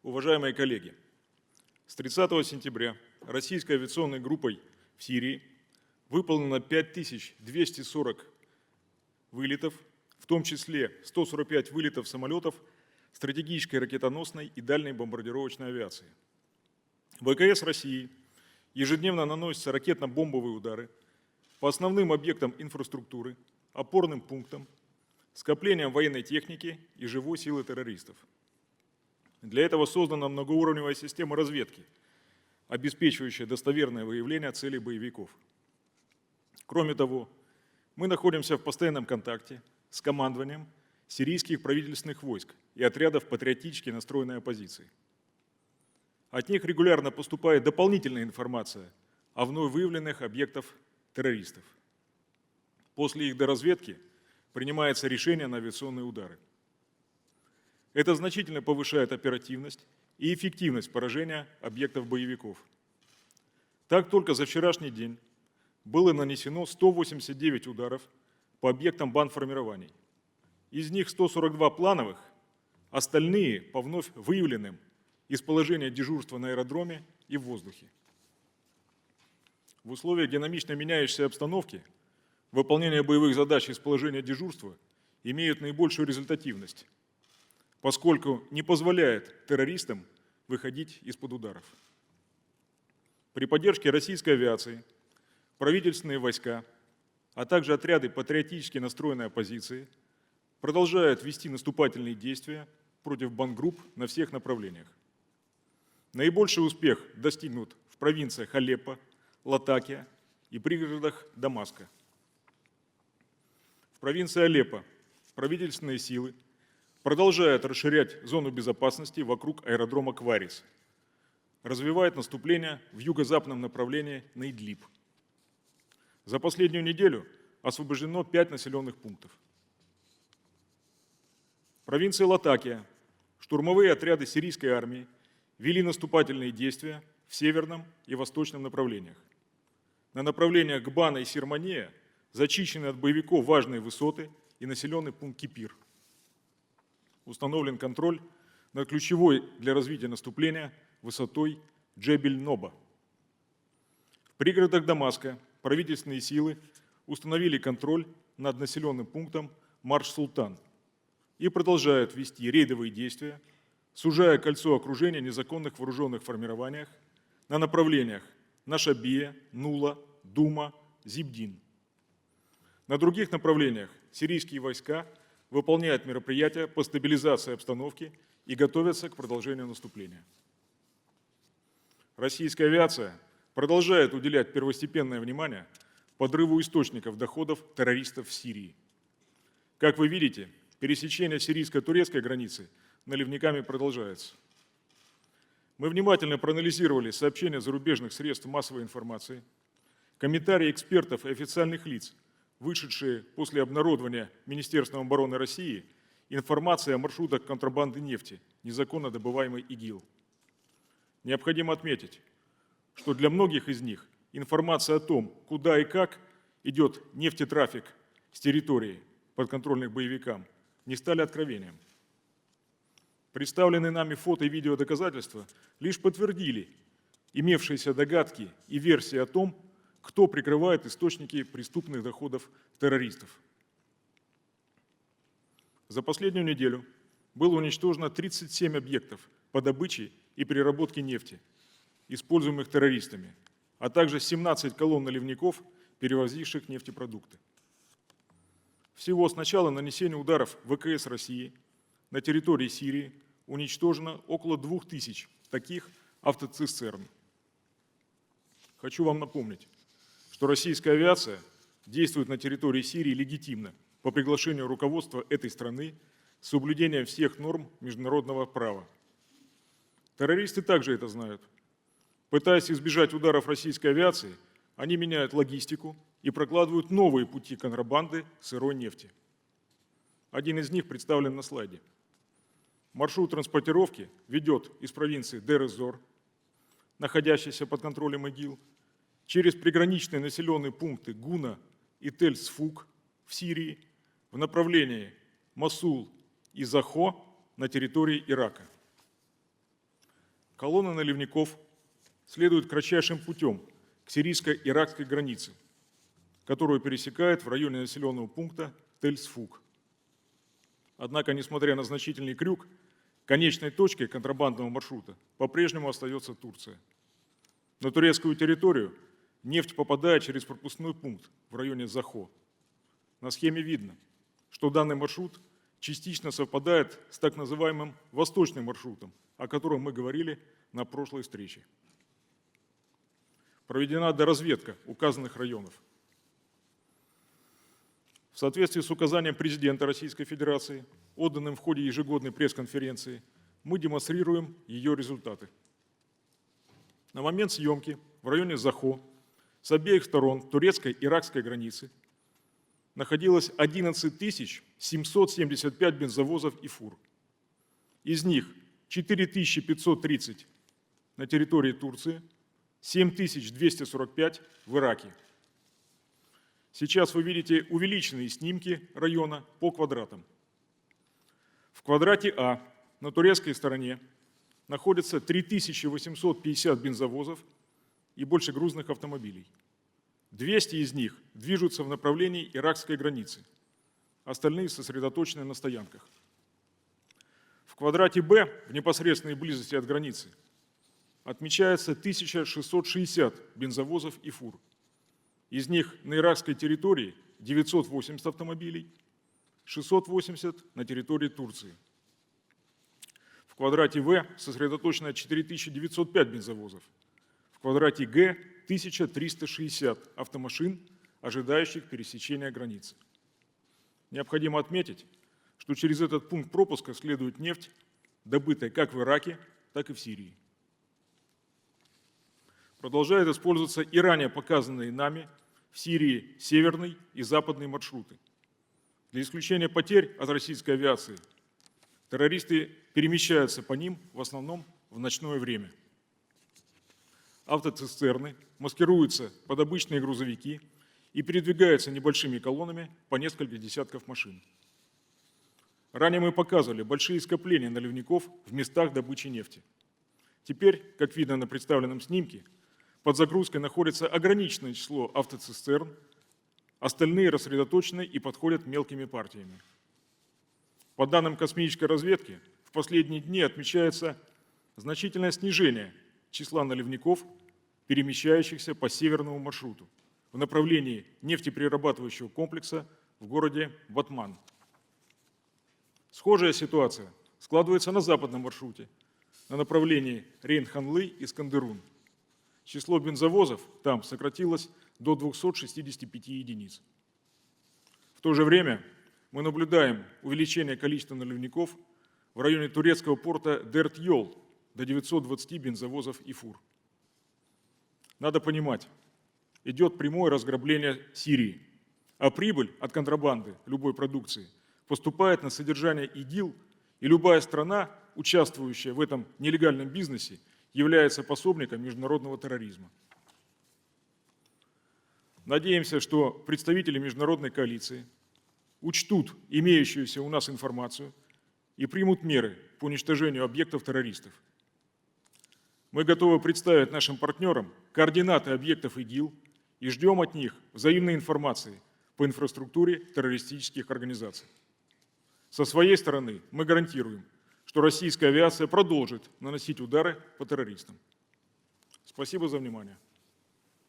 Уважаемые коллеги, с 30 сентября российской авиационной группой в Сирии выполнено 5240 вылетов, в том числе 145 вылетов самолетов стратегической ракетоносной и дальней бомбардировочной авиации. ВКС России ежедневно наносятся ракетно-бомбовые удары по основным объектам инфраструктуры, опорным пунктам, скоплениям военной техники и живой силы террористов. Для этого создана многоуровневая система разведки, обеспечивающая достоверное выявление целей боевиков. Кроме того, мы находимся в постоянном контакте с командованием сирийских правительственных войск и отрядов патриотически настроенной оппозиции. От них регулярно поступает дополнительная информация о вновь выявленных объектах террористов. После их доразведки принимается решение на авиационные удары. Это значительно повышает оперативность и эффективность поражения объектов боевиков. Так, только за вчерашний день было нанесено 189 ударов по объектам бандформирований. Из них 142 плановых, остальные по вновь выявленным из положения дежурства на аэродроме и в воздухе. В условиях динамично меняющейся обстановки выполнение боевых задач из положения дежурства имеют наибольшую результативность, поскольку не позволяет террористам выходить из-под ударов. При поддержке российской авиации правительственные войска, а также отряды патриотически настроенной оппозиции продолжают вести наступательные действия против бандгрупп на всех направлениях. Наибольший успех достигнут в провинциях Алеппо, Латакия и пригородах Дамаска. В провинции Алеппо правительственные силы продолжают расширять зону безопасности вокруг аэродрома Кварис, развивает наступление в юго-западном направлении на Идлиб. За последнюю неделю освобождено 5 населенных пунктов. В провинции Латакия штурмовые отряды сирийской армии вели наступательные действия в северном и восточном направлениях. На направлениях Гбана и Сирмания зачищены от боевиков важные высоты и населенный пункт Кипир. Установлен контроль над ключевой для развития наступления высотой Джебель-Ноба. В пригородах Дамаска правительственные силы установили контроль над населенным пунктом Марш-Султан и продолжают вести рейдовые действия, сужая кольцо окружения незаконных вооруженных формированиях на направлениях Нашабия, Нула, Дума, Зибдин. На других направлениях сирийские войска выполняют мероприятия по стабилизации обстановки и готовятся к продолжению наступления. Российская авиация продолжает уделять первостепенное внимание подрыву источников доходов террористов в Сирии. Как вы видите, пересечение сирийско-турецкой границы наливниками продолжается. Мы внимательно проанализировали сообщения зарубежных средств массовой информации, комментарии экспертов и официальных лиц, вышедшие после обнародования Министерством обороны России информации о маршрутах контрабанды нефти, незаконно добываемой ИГИЛ. Необходимо отметить, что для многих из них информация о том, куда и как идет нефтетрафик с территории, подконтрольных боевикам, не стали откровением. Представленные нами фото и видеодоказательства лишь подтвердили имевшиеся догадки и версии о том, кто прикрывает источники преступных доходов террористов. За последнюю неделю было уничтожено 37 объектов по добыче и переработке нефти, используемых террористами, а также 17 колонн наливников, перевозивших нефтепродукты. Всего с начала нанесения ударов ВКС России на территории Сирии уничтожено около 2000 таких автоцистерн. Хочу вам напомнить, что российская авиация действует на территории Сирии легитимно по приглашению руководства этой страны с соблюдением всех норм международного права. Террористы также это знают. Пытаясь избежать ударов российской авиации, они меняют логистику и прокладывают новые пути контрабанды сырой нефти. Один из них представлен на слайде. Маршрут транспортировки ведет из провинции Дер-эз-Зор, находящейся под контролем ИГИЛ, через приграничные населенные пункты Гуна и Тель-Сфук в Сирии в направлении Мосул и Захо на территории Ирака. Колонна наливников следует кратчайшим путем к сирийско-иракской границе, которую пересекает в районе населенного пункта Тель-Сфук. Однако, несмотря на значительный крюк, конечной точкой контрабандного маршрута по-прежнему остается Турция. На турецкую территорию нефть попадает через пропускной пункт в районе Захо. На схеме видно, что данный маршрут частично совпадает с так называемым восточным маршрутом, о котором мы говорили на прошлой встрече. Проведена доразведка указанных районов. В соответствии с указанием президента Российской Федерации, отданным в ходе ежегодной пресс-конференции, мы демонстрируем ее результаты. На момент съемки в районе Захо с обеих сторон турецко-иракской границы находилось 11 775 бензовозов и фур. Из них 4530 на территории Турции, 7245 в Ираке. Сейчас вы видите увеличенные снимки района по квадратам. В квадрате А на турецкой стороне находится 3850 бензовозов и большегрузных автомобилей. 200 из них движутся в направлении иракской границы, остальные сосредоточены на стоянках. В квадрате Б, в непосредственной близости от границы, отмечается 1660 бензовозов и фур. Из них на иракской территории 980 автомобилей, 680 на территории Турции. В квадрате В сосредоточено 4905 бензовозов. В квадрате Г 1360 автомашин, ожидающих пересечения границы. Необходимо отметить, что через этот пункт пропуска следует нефть, добытая как в Ираке, так и в Сирии. Продолжают использоваться и ранее показанные нами в Сирии северный и западный маршруты. Для исключения потерь от российской авиации террористы перемещаются по ним в основном в ночное время. Автоцистерны маскируются под обычные грузовики и передвигаются небольшими колоннами по несколько десятков машин. Ранее мы показывали большие скопления наливников в местах добычи нефти. Теперь, как видно на представленном снимке, под загрузкой находится ограниченное число автоцистерн, остальные рассредоточены и подходят мелкими партиями. По данным космической разведки, в последние дни отмечается значительное снижение числа наливников, перемещающихся по северному маршруту в направлении нефтеперерабатывающего комплекса в городе Батман. Схожая ситуация складывается на западном маршруте, на направлении Рейн-Ханлы-Искандерун. Число бензовозов там сократилось до 265 единиц. В то же время мы наблюдаем увеличение количества наливников в районе турецкого порта Дерт-Йол до 920 бензовозов и фур. Надо понимать, идет прямое разграбление Сирии, а прибыль от контрабанды любой продукции поступает на содержание ИГИЛ, и любая страна, участвующая в этом нелегальном бизнесе, является пособником международного терроризма. Надеемся, что представители международной коалиции учтут имеющуюся у нас информацию и примут меры по уничтожению объектов террористов. Мы готовы представить нашим партнерам координаты объектов ИГИЛ и ждем от них взаимной информации по инфраструктуре террористических организаций. Со своей стороны мы гарантируем, что российская авиация продолжит наносить удары по террористам. Спасибо за внимание.